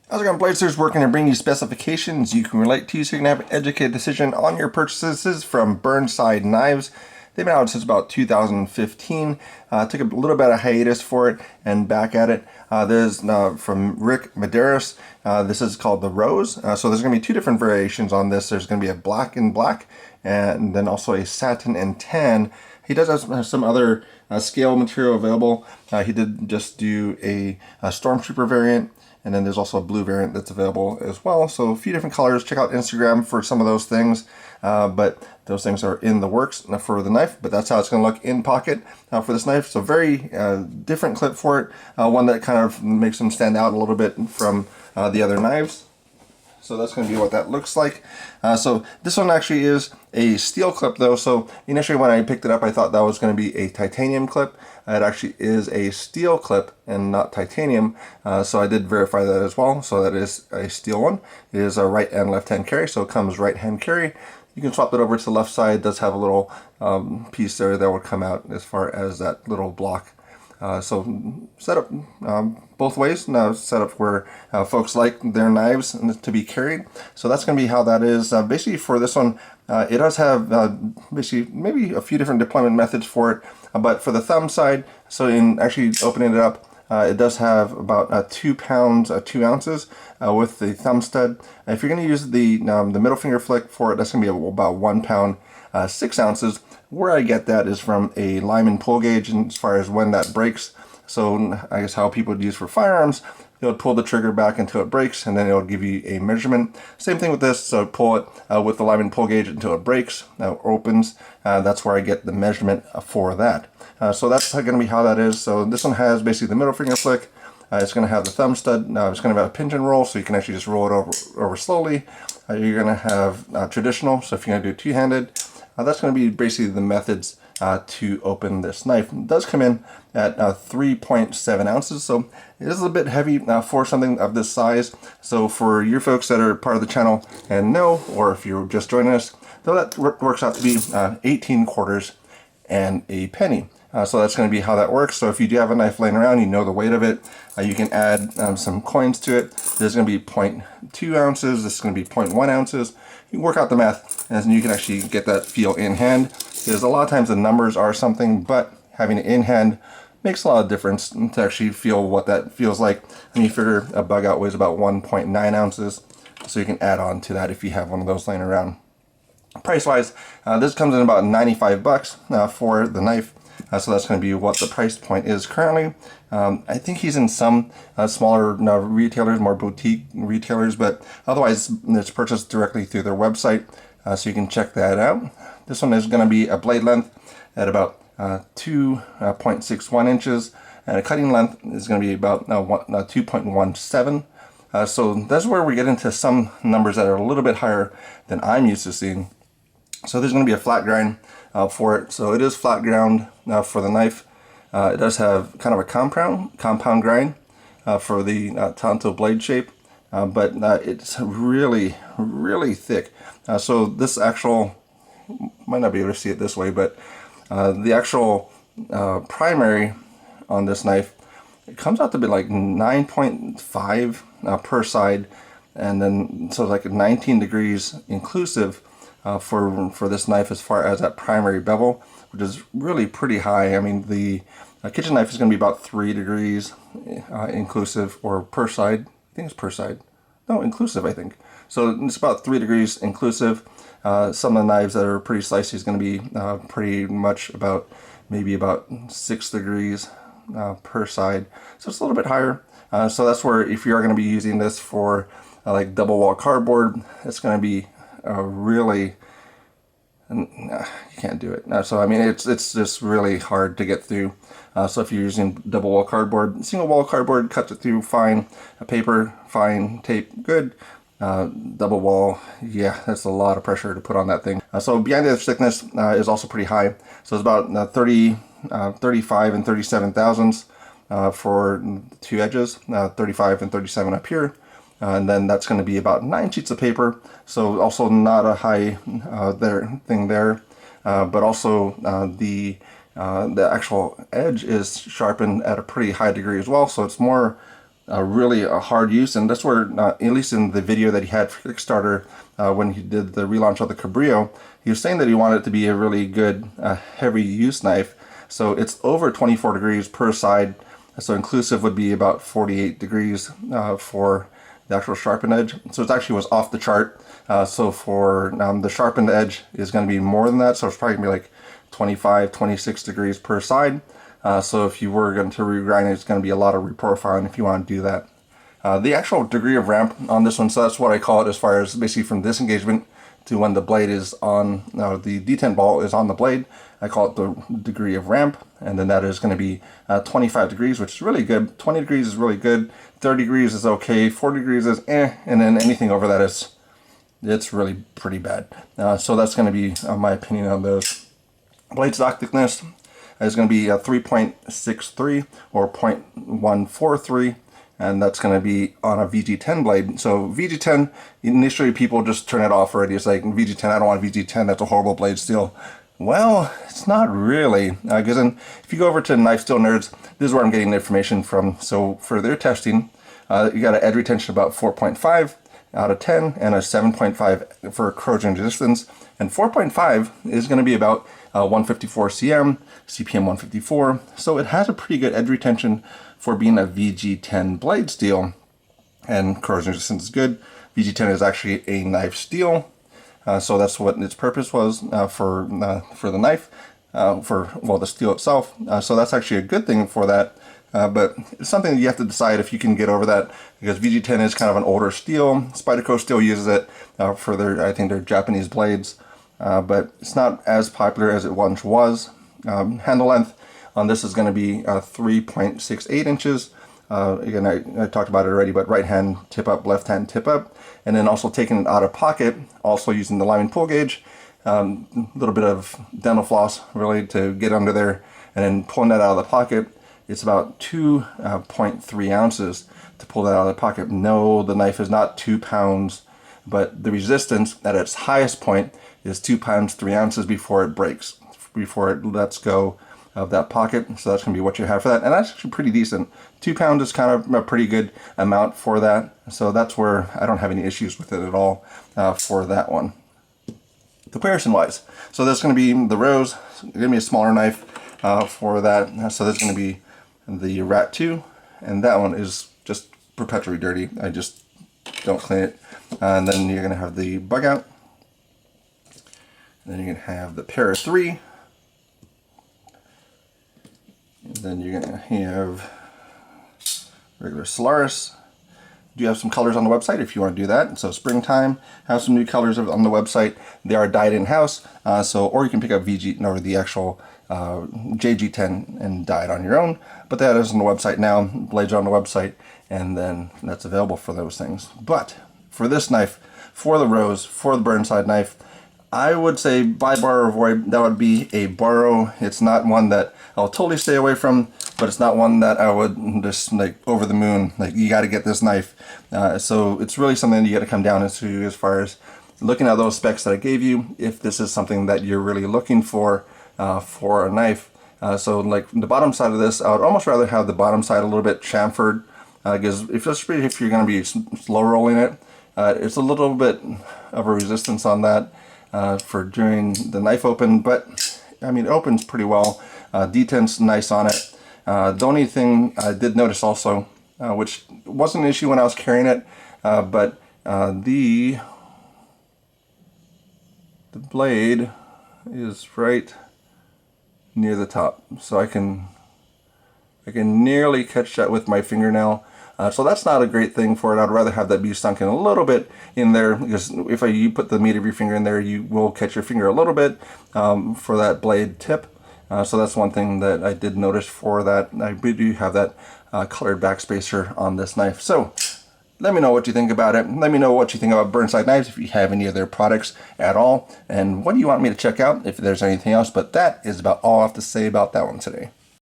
How's it going, Blazers? Working to bring you specifications you can relate to so you can have an educated decision on your purchases. This is from Burnside Knives. They've been out since about 2015. Took a little bit of hiatus for it and back at it. There's from Rick Medeiros. This is called the Rose. So there's going to be two different variations on this. There's going to be a black and black and then also a satin and tan. He does have some other scale material available. He did just do a Stormtrooper variant. And then there's also a blue variant that's available as well. So a few different colors. Check out Instagram for some of those things. But those things are in the works for the knife. But that's how it's going to look in pocket for this knife. So very different clip for it. One that kind of makes them stand out a little bit from the other knives. So that's going to be what that looks like. So this one actually is a steel clip though. So initially when I picked it up, I thought that was going to be a titanium clip. It actually is a steel clip and not titanium. So I did verify that as well. So that is a steel one. It is a right and left hand carry. So it comes right hand carry. You can swap it over to the left side. It does have a little piece there that will come out as far as that little block. So set up both ways. Now set up where folks like their knives to be carried. So that's going to be how that is. Basically for this one, it does have basically maybe a few different deployment methods for it. But for the thumb side, so in actually opening it up, it does have about 2 pounds, 2 ounces with the thumb stud. If you're going to use the middle finger flick for it, that's going to be about 1 pound, 6 ounces. Where I get that is from a Lyman pull gauge, and as far as when that breaks. So I guess how people would use for firearms, they would pull the trigger back until it breaks, and then it will give you a measurement. Same thing with this, so pull it with the Lyman pull gauge until it breaks, opens. That's where I get the measurement for that. So that's going to be how that is. So this one has basically the middle finger flick. It's going to have the thumb stud. It's going to have a pinch and roll, so you can actually just roll it over slowly. You're going to have traditional, so if you're going to do two-handed, that's going to be basically the methods to open this knife. It does come in at 3.7 ounces, so it is a bit heavy for something of this size. So for your folks that are part of the channel and know, or if you're just joining us, though that works out to be 18 quarters and a penny. So that's going to be how that works. So if you do have a knife laying around, you know the weight of it, you can add some coins to it. This is going to be 0.2 ounces. This is going to be 0.1 ounces. You can work out the math, and you can actually get that feel in hand. Because a lot of times the numbers are something, but having it in hand makes a lot of difference to actually feel what that feels like. And you figure a bug out weighs about 1.9 ounces. So you can add on to that if you have one of those laying around. Price-wise, this comes in about 95 bucks for the knife. So that's going to be what the price point is currently. I think he's in some smaller retailers, more boutique retailers, but otherwise it's purchased directly through their website, so you can check that out. This one is going to be a blade length at about 2.61 inches, and a cutting length is going to be about 2.17. So that's where we get into some numbers that are a little bit higher than I'm used to seeing. So there's going to be a flat grind for it. So it is flat ground for the knife. It does have kind of a compound grind for the tanto blade shape, but it's really, really thick. So this actual, might not be able to see it this way, but the actual primary on this knife, it comes out to be like 9.5 per side, and then so like 19 degrees inclusive for this knife as far as that primary bevel, which is really pretty high. I mean, the kitchen knife is going to be about 3 degrees inclusive, or per side. I think it's per side. No, inclusive, I think. So it's about 3 degrees inclusive. Some of the knives that are pretty slicey is going to be pretty much maybe about 6 degrees per side. So it's a little bit higher. So that's where, if you are going to be using this for like double wall cardboard, it's going to be really, you can't do it. So I mean, it's just really hard to get through. So if you're using double wall cardboard, single wall cardboard cuts it through fine. Paper, fine. Tape, good. Double wall, yeah, that's a lot of pressure to put on that thing. So beyond edge thickness is also pretty high. So it's about 35 and 37 thousandths for the two edges, 35 and 37 up here. And then that's going to be about 9 sheets of paper, so also not a high thing there, but also the actual edge is sharpened at a pretty high degree as well, so it's more really a hard use, and that's where, at least in the video that he had for Kickstarter, when he did the relaunch of the Cabrillo, he was saying that he wanted it to be a really good heavy use knife. So it's over 24 degrees per side, so inclusive would be about 48 degrees for the actual sharpened edge. So it actually was off the chart. So for the sharpened edge is going to be more than that, so it's probably going to be like 25, 26 degrees per side. So if you were going to regrind it, it's going to be a lot of reprofiling if you want to do that. The actual degree of ramp on this one, so that's what I call it as far as basically from disengagement to when the blade is on, the detent ball is on the blade. I call it the degree of ramp, and then that is going to be 25 degrees, which is really good. 20 degrees is really good. 30 degrees is okay. 40 degrees is eh, and then anything over that is, it's really pretty bad. So that's going to be my opinion on those. Blade stock thickness is going to be 3.63 or 0.143, and that's going to be on a VG10 blade. So VG10, initially people just turn it off already. It's like, VG10, I don't want VG10, that's a horrible blade steel. Well, it's not really, because if you go over to Knife Steel Nerds, this is where I'm getting the information from. So for their testing, you got an edge retention about 4.5 out of 10 and a 7.5 for corrosion resistance, and 4.5 is going to be about 154 cm, CPM 154, so it has a pretty good edge retention for being a VG10 blade steel, and corrosion resistance is good. VG10 is actually a knife steel, so that's what its purpose was for the knife, for the steel itself. So that's actually a good thing for that. But it's something that you have to decide if you can get over that, because VG10 is kind of an older steel. Spyderco still uses it for their, I think, their Japanese blades, but it's not as popular as it once was. Handle length on this is going to be 3.68 inches. Again, I talked about it already, but right hand tip up, left hand tip up, and then also taking it out of pocket, also using the Lyman pull gauge, a little bit of dental floss really to get under there, and then pulling that out of the pocket. It's about 2.3 ounces to pull that out of the pocket. No, the knife is not 2 pounds, but the resistance at its highest point is 2 pounds 3 ounces before it breaks, before it lets go of that pocket. So that's going to be what you have for that, and that's actually pretty decent. 2 pounds is kind of a pretty good amount for that, so that's where I don't have any issues with it at all for that one. Comparison wise, so that's going to be the Rose, going to be a smaller knife for that. So that's going to be the Rat 2, and that one is just perpetually dirty. I just don't clean it. And then you're going to have the Bug Out. And then you're going to have the Para 3. And then you're going to have regular Solaris. Do have some colors on the website if you want to do that. So springtime, have some new colors on the website. They are dyed in-house, or you can pick up VG or the actual JG10 and dye it on your own. But that is on the website now. Blades are on the website, and then that's available for those things. But for this knife, for the Rose, for the Burnside knife, I would say buy, borrow, or avoid. That would be a borrow. It's not one that I'll totally stay away from, but it's not one that I would just like over the moon, like you got to get this knife. So it's really something you got to come down into as far as looking at those specs that I gave you, if this is something that you're really looking for a knife. So like the bottom side of this, I would almost rather have the bottom side a little bit chamfered, because if you're going to be slow rolling it, it's a little bit of a resistance on that for during the knife open, but I mean it opens pretty well. Detent's nice on it. The only thing I did notice also, which wasn't an issue when I was carrying it, but the blade is right near the top, so I can nearly catch that with my fingernail. So that's not a great thing for it. I'd rather have that be sunken a little bit in there, because if you put the meat of your finger in there, you will catch your finger a little bit for that blade tip. So that's one thing that I did notice for that. I do have that colored backspacer on this knife. So let me know what you think about it. Let me know what you think about Burnside Knives, if you have any of their products at all, and what do you want me to check out if there's anything else. But that is about all I have to say about that one today.